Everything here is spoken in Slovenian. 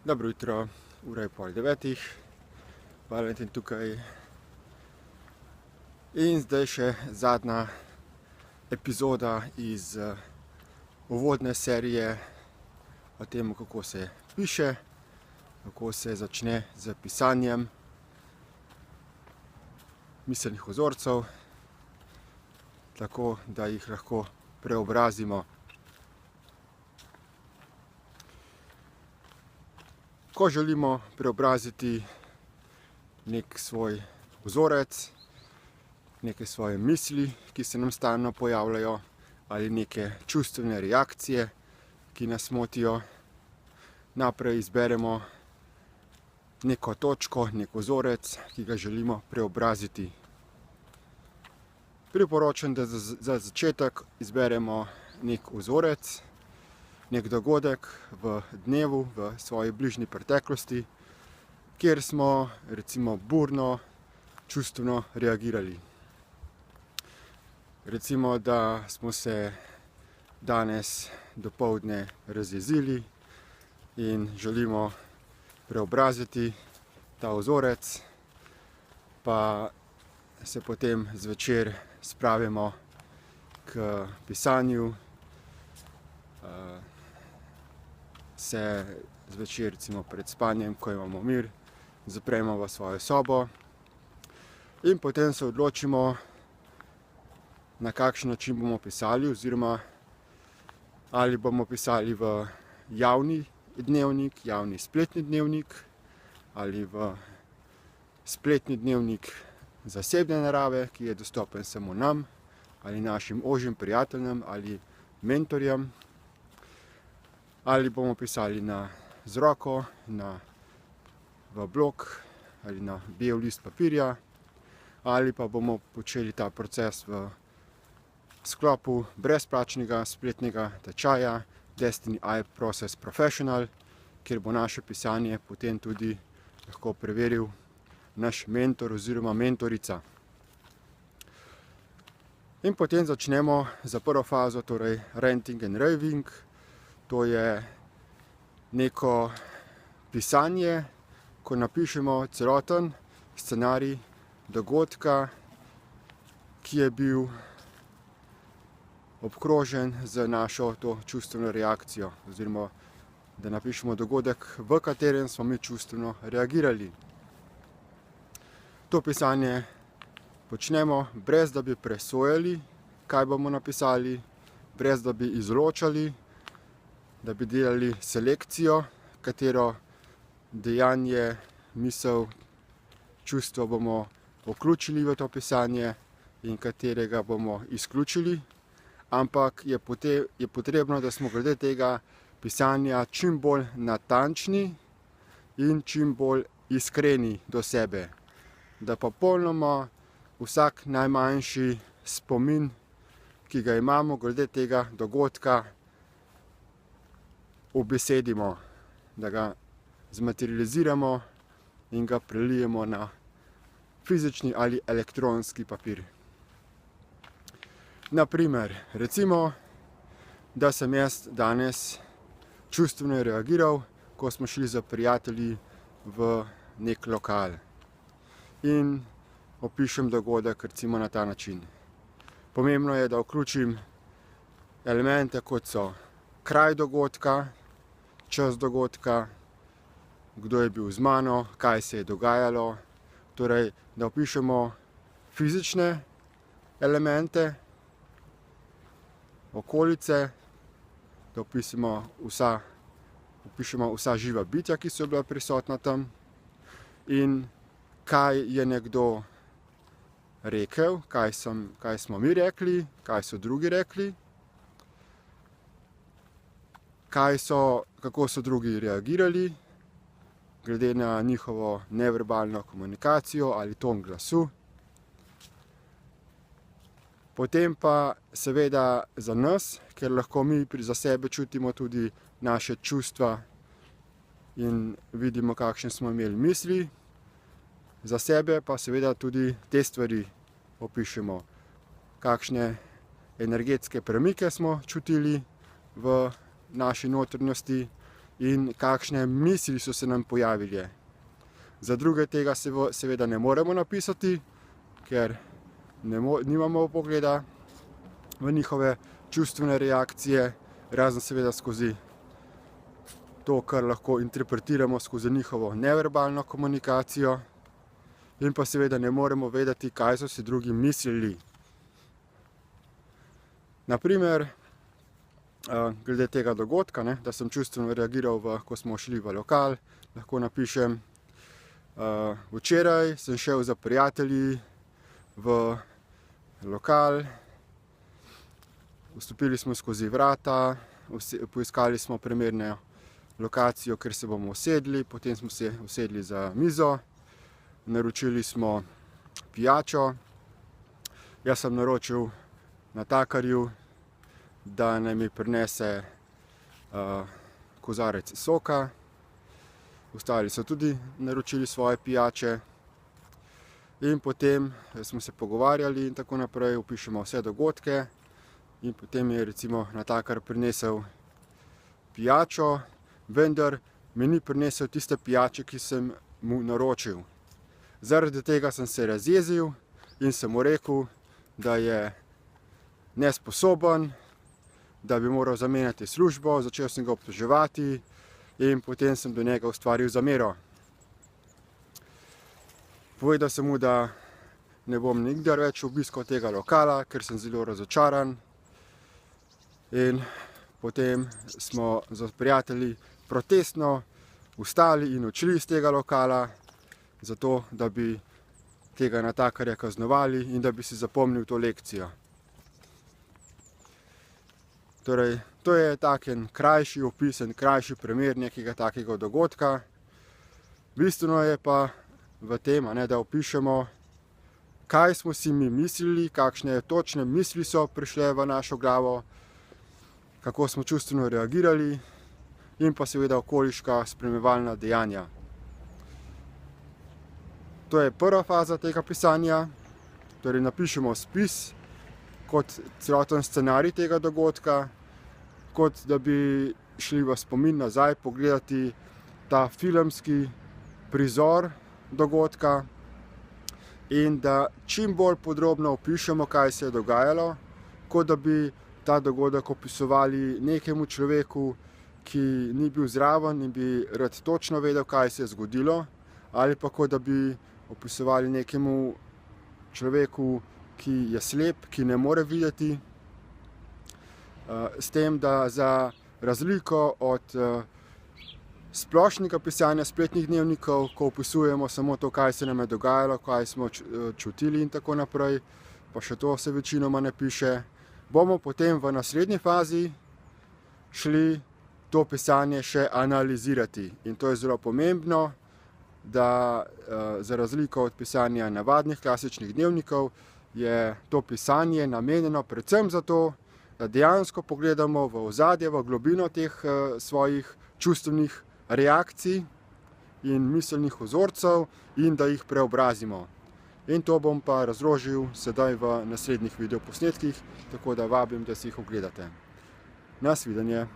Dobro jutro, ura je 8:30, Valentin tukaj. In zdaj še zadnja epizoda iz uvodne serije o tem, kako se piše, kako se začne z pisanjem miselnih vzorcev, tako da jih lahko preobrazimo. Ko želimo preobraziti nek svoj vzorec, neke svoje misli, ki se nam stalno pojavljajo, ali neke čustvene reakcije, ki nas motijo, naprej izberemo neko točko, nek vzorec, ki ga želimo preobraziti. Priporočam, da za začetek izberemo nek vzorec, nek dogodek v dnevu, v svoji bližnji preteklosti, kjer smo recimo burno, čustveno reagirali. Recimo, da smo se danes dopoldne razjezili in želimo preobraziti ta vzorec, pa se potem zvečer spravimo k pisanju, se zvečer, recimo pred spanjem, ko imamo mir, zapremo v svojo sobo in potem se odločimo, na kakšen način bomo pisali, oziroma ali bomo pisali v javni dnevnik, javni spletni dnevnik, ali v spletni dnevnik zasebne narave, ki je dostopen samo nam, ali našim ožjim prijateljem, ali mentorjem, ali bomo pisali z roko, v blok ali na bel list papirja, ali pa bomo počeli ta proces v sklopu brezplačnega spletnega tečaja Destiny AI Process Professional, kjer bo naše pisanje potem tudi lahko preveril naš mentor oziroma mentorica. In potem začnemo za prvo fazo, torej ranting and raving. To je neko pisanje, ko napišemo celoten scenarij dogodka, ki je bil obkrožen z našo to čustveno reakcijo, oziroma da napišemo dogodek, v katerem smo mi čustveno reagirali. To pisanje počnemo brez da bi presojali, kaj bomo napisali, brez da bi izločali, da bi delali selekcijo, katero dejanje, misel, čustvo bomo vključili v to pisanje in katerega bomo izključili. Ampak je potrebno, da smo glede tega pisanja čim bolj natančni in čim bolj iskreni do sebe. Da popolnoma vsak najmanjši spomin, ki ga imamo glede tega dogodka, ubesedimo, da ga zmaterializiramo in ga prelijemo na fizični ali elektronski papir. Na primer, recimo, da sem jaz danes čustveno reagiral, ko smo šli z prijatelji v nek lokal. In opišem dogodek recimo na ta način. Pomembno je, da vključim elemente, kot so kraj dogodka, čas dogodka, kdo je bil z mano, kaj se je dogajalo. Torej, da opišemo fizične elemente, okolice, da opišemo vsa živa bitja, ki so bila prisotna tam, in kaj je nekdo rekel, kaj smo mi rekli, kaj so drugi rekli, kako so drugi reagirali, glede na njihovo neverbalno komunikacijo ali ton glasu. Potem pa seveda za nas, ker lahko mi za sebe čutimo tudi naše čustva in vidimo, kakšne smo imeli misli, za sebe pa seveda tudi te stvari opišemo, kakšne energetske premike smo čutili v naši notranjosti in kakšne misli so se nam pojavile. Za druge tega seveda ne moremo napisati, ker nimamo pogleda v njihove čustvene reakcije, razen seveda skozi to, kar lahko interpretiramo skozi njihovo neverbalno komunikacijo, in pa seveda ne moremo vedeti, kaj so si drugi mislili. Naprimer, glede tega dogodka, da sem čustveno reagiral, ko smo šli v lokal, lahko napišem: včeraj sem šel za prijatelji v lokal, vstopili smo skozi vrata, poiskali smo primerno lokacijo, kjer se bomo usedli, potem smo se usedli za mizo, naročili smo pijačo. Jaz sem naročil natakarju, da naj mi prinese kozarec soka. Ostali so tudi naročili svoje pijače. In potem smo se pogovarjali in tako naprej, opišemo vse dogodke. In potem je recimo natakar prinesel pijačo, vendar mi ni prinesel tiste pijače, ki sem mu naročil. Zaradi tega sem se razjezil in sem mu rekel, da je nesposoben, da bi moral zamenjati službo, začel sem ga obtoževati in potem sem do njega ustvaril zamero. Povedal sem mu, da ne bom nikdar več obiskal tega lokala, ker sem zelo razočaran. In potem smo z prijatelji protestno vstali in odšli iz tega lokala, zato da bi tega natakarja kaznovali in da bi si zapomnil to lekcijo. Torej, to je taken krajši opis, krajši primer nekega takega dogodka. Bistveno je pa v tem, da opišemo, kaj smo si mi mislili, kakšne točne misli so prišle v našo glavo, kako smo čustveno reagirali in pa seveda okoliška spremljevalna dejanja. To je prva faza tega pisanja, torej napišemo spis kot celoten scenarij tega dogodka, kot da bi šli v spomin nazaj pogledati ta filmski prizor dogodka in da čim bolj podrobno opišemo, kaj se je dogajalo, kot da bi ta dogodek opisovali nekemu človeku, ki ni bil zraven in bi rad točno vedel, kaj se je zgodilo, ali pa kot da bi opisovali nekemu človeku, ki je slep, ki ne more videti. S tem, da za razliko od splošnega pisanja spletnih dnevnikov, ko opisujemo samo to, kaj se nam je dogajalo, kaj smo čutili in tako naprej, pa še to se večinoma ne piše, bomo potem v naslednji fazi šli to pisanje še analizirati. In to je zelo pomembno, da za razliko od pisanja navadnih klasičnih dnevnikov je to pisanje namenjeno predvsem zato, da dejansko pogledamo v ozadje, v globino teh svojih čustvenih reakcij in miselnih vzorcev in da jih preobrazimo. In to bom pa razložil sedaj v naslednjih videoposnetkih, tako da vabim, da si jih ogledate. Nasvidenje!